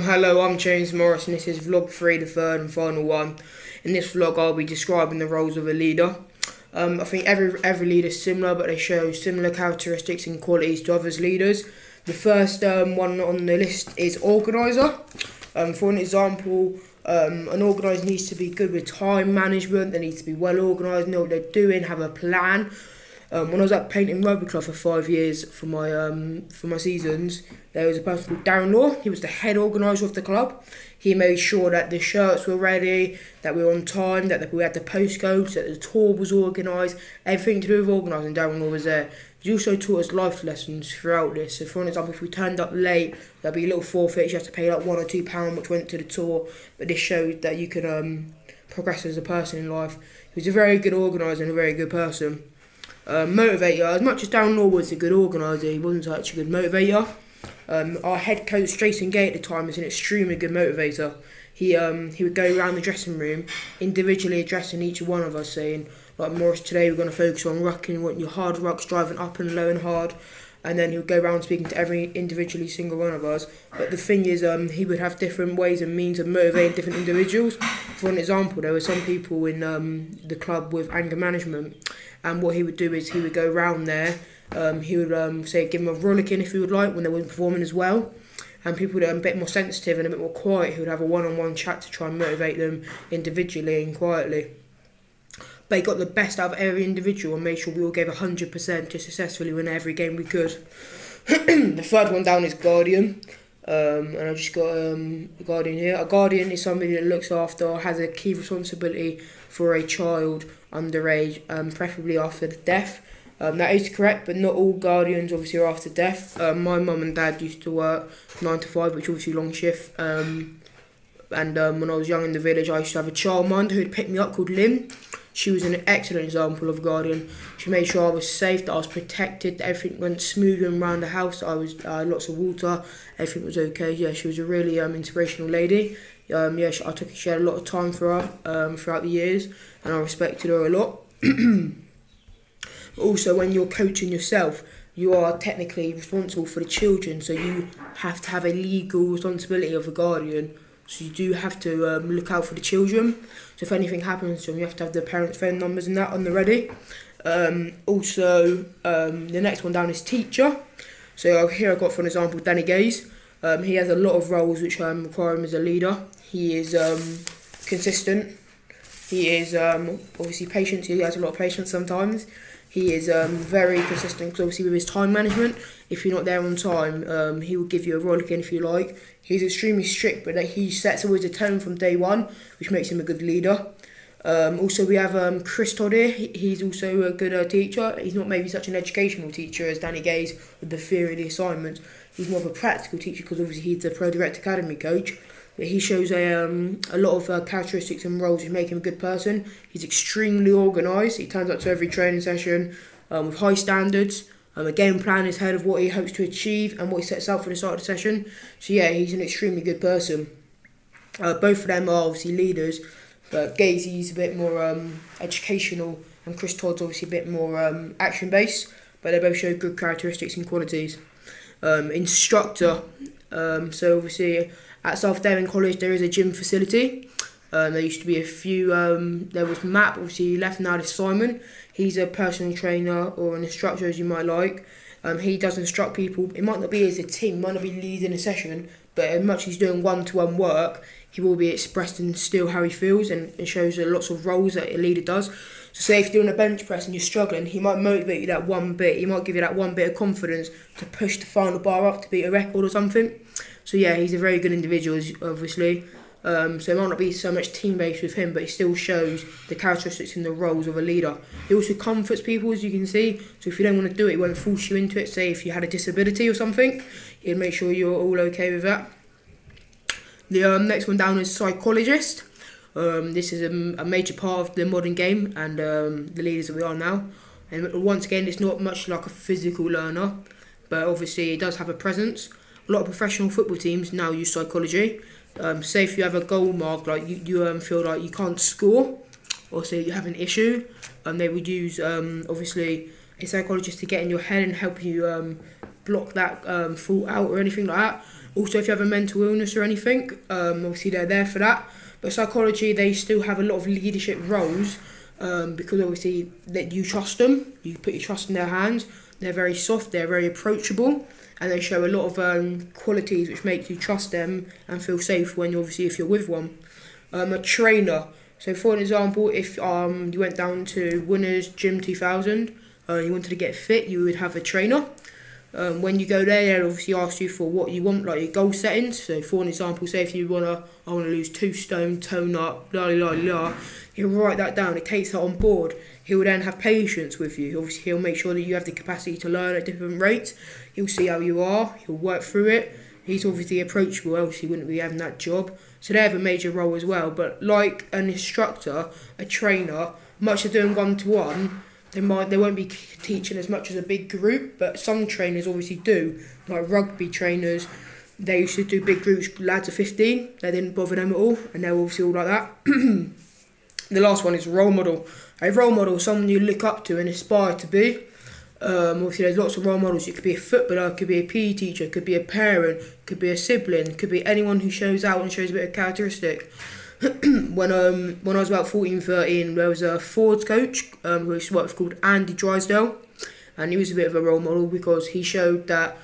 Hello, I'm James Morris and this is vlog 3, the third and final one. In this vlog I'll be describing the roles of a leader. I think every leader is similar, but they show similar characteristics and qualities to others' leaders. The first one on the list is organiser. For an example, an organiser needs to be good with time management, they need to be well organised, know what they're doing, have a plan. When I was at Painting Rugby Club for 5 years for my seasons, there was a person called Darren Law. He was the head organiser of the club. He made sure that the shirts were ready, that we were on time, that we had the postcodes, that the tour was organised, everything to do with organising. Darren Law was there. He also taught us life lessons throughout this. So for example, if we turned up late, there'd be a little forfeit. You had to pay like £1 or £2, which went to the tour. But this showed that you could progress as a person in life. He was a very good organiser and a very good person. Motivator, as much as Darren Law was a good organiser, he wasn't such a good motivator. Our head coach, Jason Gay at the time, was an extremely good motivator. He would go around the dressing room, individually addressing each one of us, saying, like Morris, today we're going to focus on rucking, you want your hard rucks, driving up and low and hard. And then he would go around speaking to every individually single one of us. But the thing is, he would have different ways and means of motivating different individuals. For an example, there were some people in the club with anger management, and what he would do is he would go around there. He would say, give them a rollicking if he would like when they weren't performing as well. And people that are a bit more sensitive and a bit more quiet, he would have a one-on-one chat to try and motivate them individually and quietly. But he got the best out of every individual and made sure we all gave 100% to successfully win every game we could. The third one down is Guardian. And I just got a Guardian here. A Guardian is somebody that looks after or has a key responsibility for a child underage, preferably after death. That is correct, but not all Guardians obviously are after death. My mum and dad used to work 9 to 5, which obviously long shift. And when I was young in the village, I used to have a childminder who'd pick me up called Lynn. She was an excellent example of a guardian. She made sure I was safe, that I was protected, that everything went smooth around the house, that I was lots of water, everything was okay. Yeah, she was a really inspirational lady. Yeah, she had a lot of time for her throughout the years, and I respected her a lot. Also, when you're coaching yourself, you are technically responsible for the children, so you have to have a legal responsibility of a guardian. So you do have to look out for the children. So if anything happens to them, you have to have the parents' phone numbers and that on the ready. Also, the next one down is teacher. So here I've got, for an example, Danny Gaze. He has a lot of roles which require him as a leader. He is consistent. He is obviously patient. He has a lot of patience sometimes. He is very consistent, because obviously with his time management, if you're not there on time, he will give you a roll again if you like. He's extremely strict, but he sets always a tone from day one, which makes him a good leader. Also, we have Chris Todd here. He's also a good teacher. He's not maybe such an educational teacher as Danny Gaze with the theory of the assignments. He's more of a practical teacher, because obviously he's the Pro Direct Academy coach. But he shows a lot of characteristics and roles which make him a good person. He's extremely organised. He turns up to every training session with high standards. A game plan is ahead of what he hopes to achieve and what he sets out for the start of the session. So yeah, he's an extremely good person. Both of them are obviously leaders, but Gazy's a bit more educational, and Chris Todd's obviously a bit more action-based, but they both show good characteristics and qualities. Instructor. So obviously at South Devon College there is a gym facility. There used to be a few, there was Matt, obviously he left, now there's Simon. He's a personal trainer or an instructor, as you might like. He does instruct people. It might not be as a team, might not be leading a session, but as much as he's doing one-to-one work, he will be expressing still how he feels, and it shows lots of roles that a leader does. So say if you're doing a bench press and you're struggling, he might motivate you that one bit, he might give you that one bit of confidence to push the final bar up to beat a record or something. So yeah, he's a very good individual, obviously. So it might not be so much team-based with him, but he still shows the characteristics and the roles of a leader. He also comforts people, as you can see. So if you don't want to do it, he won't force you into it. Say if you had a disability or something, he'll make sure you're all okay with that. The next one down is psychologist. This is a major part of the modern game and the leaders that we are now. And once again, it's not much like a physical learner, but obviously it does have a presence. A lot of professional football teams now use psychology. Say if you have a goal mark, like you feel like you can't score, or say you have an issue, they would use obviously a psychologist to get in your head and help you block that thought out or anything like that. Also, if you have a mental illness or anything, obviously they're there for that. But psychology, they still have a lot of leadership roles, because obviously that you trust them, you put your trust in their hands. They're very soft, they're very approachable, and they show a lot of qualities which make you trust them and feel safe when if you're with one. A trainer. So for an example, if you went down to Winners Gym 2000, you wanted to get fit, you would have a trainer. When you go there, they'll obviously ask you for what you want, like your goal settings. I want to lose 2 stone, tone up, blah blah blah. He'll write that down. It takes that on board. He will then have patience with you. Obviously, he'll make sure that you have the capacity to learn at different rates. He'll see how you are. He'll work through it. He's obviously approachable, else he wouldn't be having that job. So they have a major role as well. But like an instructor, a trainer, much as doing one-to-one, they won't be teaching as much as a big group. But some trainers obviously do, like rugby trainers. They used to do big groups, lads of 15. They didn't bother them at all, and they're obviously all like that. The last one is role model. A role model is someone you look up to and aspire to be. Obviously, there's lots of role models. It could be a footballer, it could be a PE teacher, it could be a parent, it could be a sibling, it could be anyone who shows out and shows a bit of characteristic. When I was about 14, 13, there was a Ford's coach who I used to work with called Andy Drysdale, and he was a bit of a role model because he showed that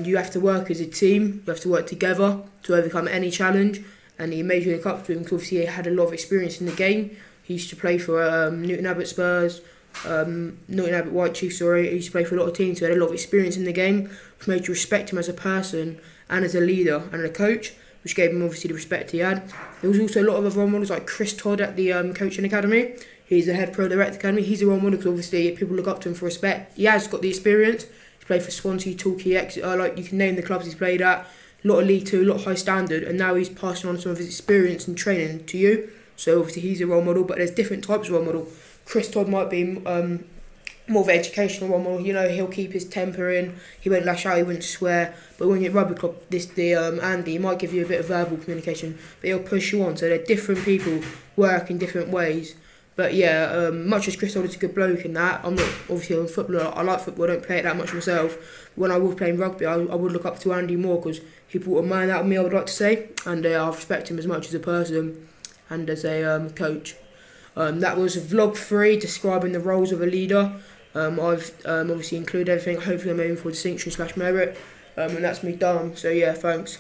you have to work as a team, you have to work together to overcome any challenge, and he made you look up to him because obviously he had a lot of experience in the game. He used to play for Newton Abbot Spurs, Newton Abbot White Chiefs, he used to play for a lot of teams, so he had a lot of experience in the game, which made you respect him as a person and as a leader and a coach, which gave him obviously the respect he had. There was also a lot of other role models like Chris Todd at the coaching academy. He's the head pro director academy. He's a role model because obviously people look up to him for respect. He has got the experience. He's played for Swansea, Torquay, Exeter, like you can name the clubs he's played at. A lot of League Two, a lot of high standard, and now he's passing on some of his experience and training to you. So obviously he's a role model, but there's different types of role model. Chris Todd might be more of an educational role model. He'll keep his temper in. He won't lash out. He won't swear. But when you're at rugby club, Andy, he might give you a bit of verbal communication, but he'll push you on. So they're different people work in different ways. But yeah, much as Chris Todd is a good bloke in that, I'm not obviously a footballer. I like football. I don't play it that much myself. When I was playing rugby, I would look up to Andy more because he brought a man out of me, I would like to say, and I respect him as much as a person and as a coach. That was vlog 3 describing the roles of a leader. I've obviously included everything. Hopefully I'm aiming for distinction / merit, and that's me done. So yeah, thanks.